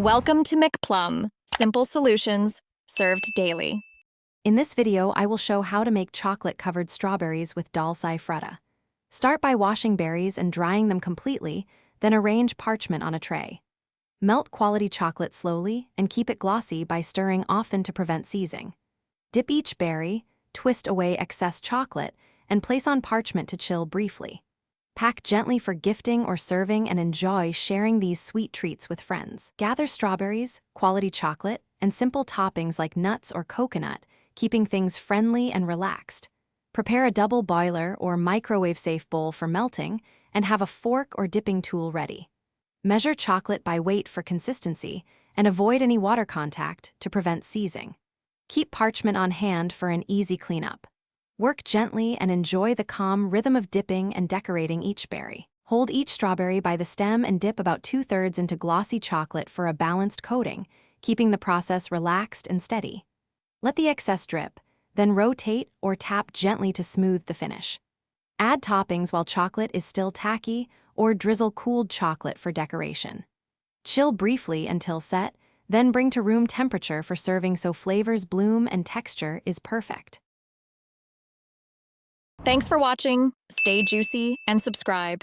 Welcome to McPlum, simple solutions served daily. In this video, I will show how to make chocolate-covered strawberries with Dolci Frutta. Start by washing berries and drying them completely, then arrange parchment on a tray. Melt quality chocolate slowly and keep it glossy by stirring often to prevent seizing. Dip each berry, twist away excess chocolate, and place on parchment to chill briefly. Pack gently for gifting or serving and enjoy sharing these sweet treats with friends. Gather strawberries, quality chocolate, and simple toppings like nuts or coconut, keeping things friendly and relaxed. Prepare a double boiler or microwave-safe bowl for melting, and have a fork or dipping tool ready. Measure chocolate by weight for consistency, and avoid any water contact to prevent seizing. Keep parchment on hand for an easy cleanup. Work gently and enjoy the calm rhythm of dipping and decorating each berry. Hold each strawberry by the stem and dip about 2/3 into glossy chocolate for a balanced coating, keeping the process relaxed and steady. Let the excess drip, then rotate or tap gently to smooth the finish. Add toppings while chocolate is still tacky, or drizzle cooled chocolate for decoration. Chill briefly until set, then bring to room temperature for serving so flavors bloom and texture is perfect. Thanks for watching. Stay juicy and subscribe.